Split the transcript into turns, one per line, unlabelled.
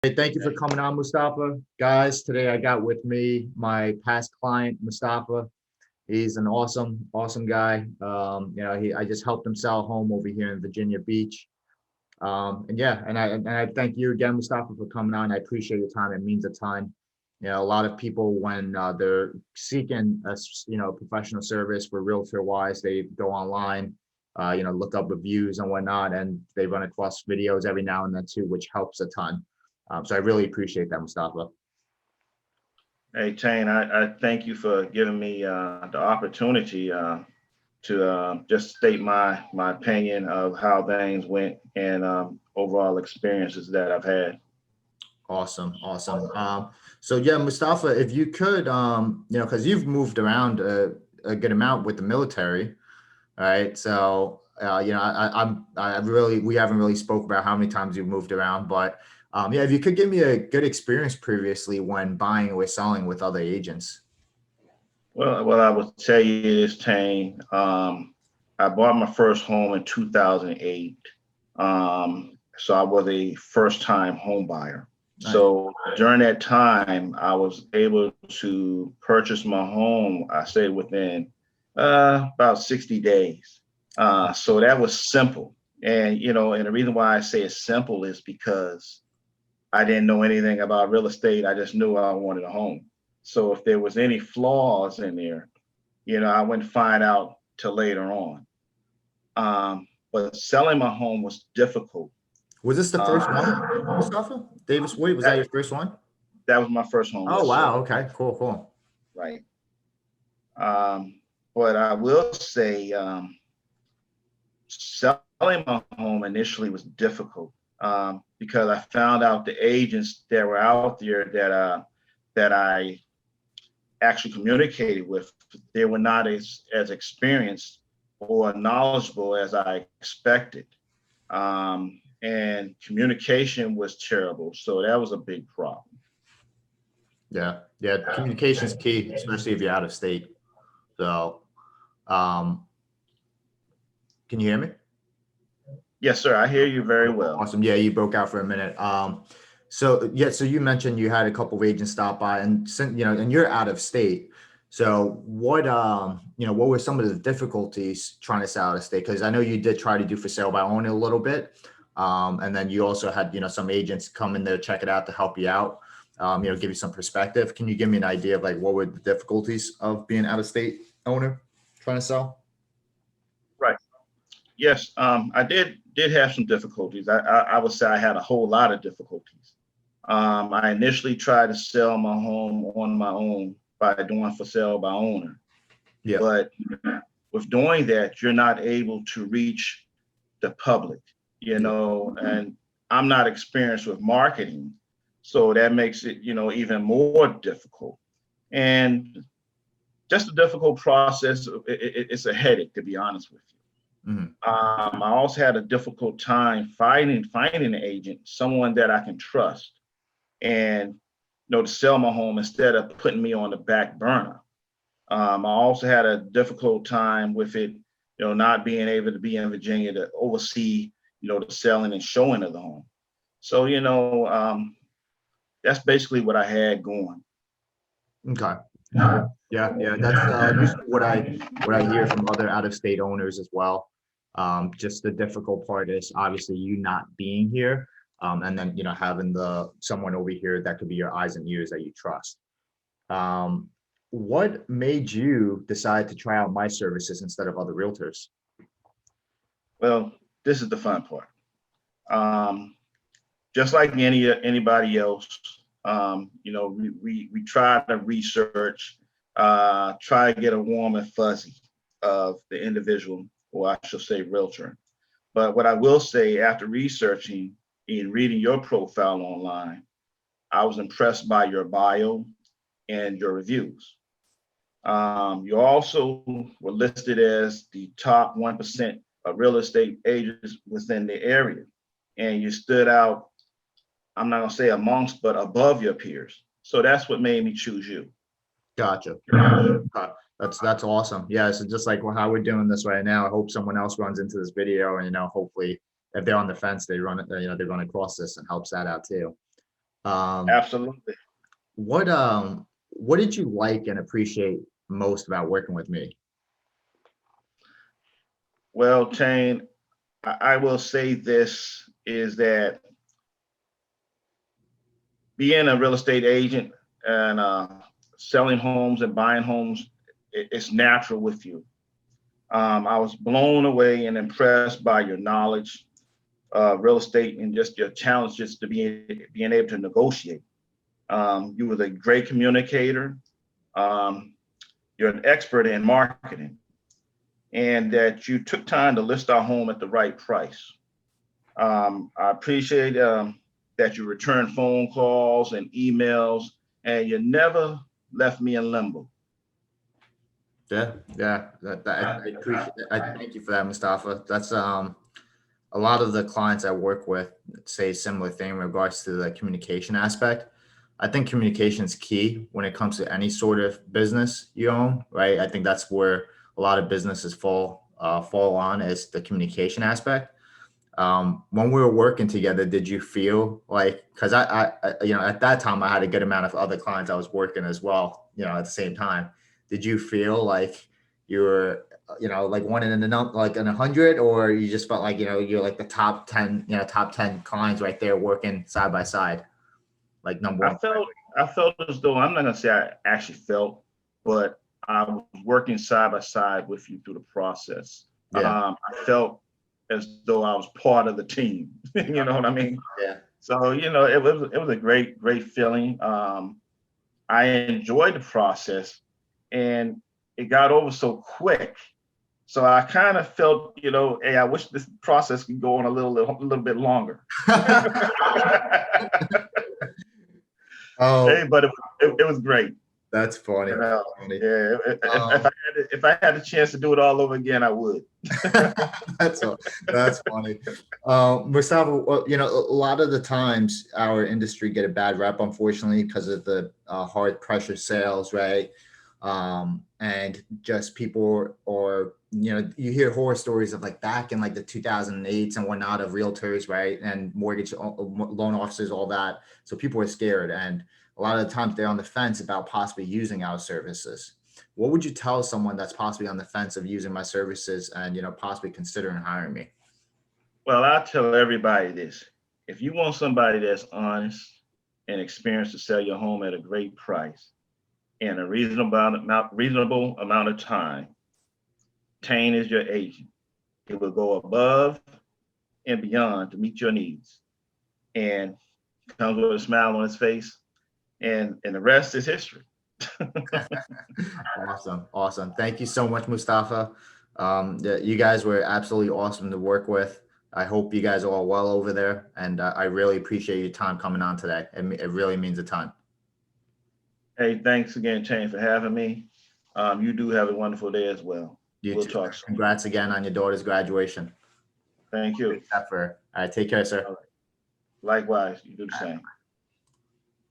Hey, thank you for coming on, Mustafa. Guys, today I got with me my past client, Mustafa. He's an awesome guy. I just helped him sell a home over here in Virginia Beach. And I thank you again, Mustafa, for coming on. I appreciate your time. It means a ton. A lot of people when they're seeking professional service for realtor wise, they go online, look up reviews and whatnot, and they run across videos every now and then too, which helps a ton. So I really appreciate that, Mustafa.
Hey, Tein, I thank you for giving me the opportunity to just state my opinion of how things went and overall experiences that I've had.
Awesome. So yeah, Mustafa, if you could, because you've moved around a good amount with the military, all right? So we haven't really spoke about how many times you've moved around, but yeah, if you could give me a good experience previously when buying or selling with other agents.
Well, what I would tell you is, Tein, I bought my first home in 2008. So I was a first time home buyer.
Nice.
So during that time, I was able to purchase my home, I say within about 60 days. So that was simple. And the reason why I say it's simple is because I didn't know anything about real estate. I just knew I wanted a home. So if there was any flaws in there, I wouldn't find out till later on. But selling my home was difficult.
Was this the first one, Mustafa? Davis Wade, was that
That,
your first one?
that was my first home,
Oh
yes, sir.
wow, okay, cool.
Right. But I will say, selling my home initially was difficult because I found out the agents that were out there that I actually communicated with, they were not as experienced or knowledgeable as I expected. And communication was terrible. So that was a big problem.
Yeah, communication's key, especially if you're out of state. So, um, can you hear me?
Yes, sir. I hear you very well.
Awesome. Yeah, you broke out for a minute. So you mentioned you had a couple of agents stop by, and and you're out of state. So what were some of the difficulties trying to sell out of state? Because I know you did try to do for sale by owner a little bit, and then you also had some agents come in there check it out to help you out, give you some perspective. Can you give me an idea of like what were the difficulties of being out of state owner trying to sell?
Right. Yes, I did have some difficulties. I would say I had a whole lot of difficulties. I initially tried to sell my home on my own by doing for sale by owner,
Yeah.
but with doing that, you're not able to reach the public,
Yeah.
and I'm not experienced with marketing, so that makes it, even more difficult. And just a difficult process. It's a headache, to be honest with you.
Mhm.
I also had a difficult time finding an agent, someone that I can trust, and to sell my home instead of putting me on the back burner. I also had a difficult time with it, not being able to be in Virginia to oversee, the selling and showing of the home. So, that's basically what I had going.
Okay. Yeah. That's usually what I hear from other out of state owners as well. Just the difficult part is obviously you not being here, and then having the someone over here that could be your eyes and ears that you trust. Um, what made you decide to try out my services instead of other realtors?
Well, this is the fun part. Um, just like anybody else, we try to research, try to get a warm and fuzzy of the individual, or I should say realtor. But what I will say, after researching and reading your profile online, I was impressed by your bio and your reviews. You also were listed as the top 1% of real estate agents within the area. And you stood out, I'm not going to say amongst, but above your peers. So that's what made me choose you.
Gotcha. That's awesome. Yeah. So just like how we're doing this right now, I hope someone else runs into this video and hopefully if they're on the fence, they run it, they run across this and helps that out too.
Absolutely.
What did you like and appreciate most about working with me?
Well, Tein, I will say this is that being a real estate agent and selling homes and buying homes, it's natural with you. I was blown away and impressed by your knowledge of real estate and just your challenges to being able to negotiate. You were a great communicator. Um, you're an expert in marketing, and that you took time to list our home at the right price. I appreciate that you return phone calls and emails, and you never left me in limbo.
Yeah, yeah, I appreciate it. I thank you for that, Mustafa. That's a lot of the clients I work with say a similar thing in regards to the communication aspect. I think communication is key when it comes to any sort of business you own, right? I think that's where a lot of businesses fall on is the communication aspect. When we were working together, did you feel like, because at that time I had a good amount of other clients I was working as well, at the same time. Did you feel like you were, like one in like in 100, or you just felt like, you're like the top 10 clients right there working side by side, like number
I
one?
felt I felt as though I'm not gonna say I actually felt, but I was working side by side with you through the process.
Yeah.
I felt as though I was part of the team. You know what I mean?
Yeah.
So it was a great feeling. I enjoyed the process, and it got over so quick. So I kind of felt, hey, I wish this process could go on a little bit longer.
Oh,
Hey, but it was great.
that's funny.
You know,
Funny.
yeah.
Um,
If I had the chance to do it all over again, I would.
That's that's funny. Mustafa, well, a lot of the times our industry get a bad rep, unfortunately, because of the hard pressure sales, right? And just people, or you hear horror stories of like back in like the 2008s and whatnot of realtors, right? And mortgage loan officers, all that. So people are scared, and a lot of the times they're on the fence about possibly using our services. What would you tell someone that's possibly on the fence of using my services and possibly considering hiring me?
Well, I tell everybody this: if you want somebody that's honest and experienced to sell your home at a great price in a reasonable amount of time, Tein is your agent. It will go above and beyond to meet your needs, and comes with a smile on his face, and the rest is history.
Awesome, awesome. Thank you so much, Mustafa. Yeah, you guys were absolutely awesome to work with. I hope you guys are all well over there, and I really appreciate your time coming on today. It really means a ton.
Hey, thanks again, Tein, for having me. You do have a wonderful day as well.
You
We'll
too.
talk soon.
Congrats again on your daughter's graduation.
Thank
Big
you.
step for her. All right, take care, sir.
All right. Likewise, you do the same.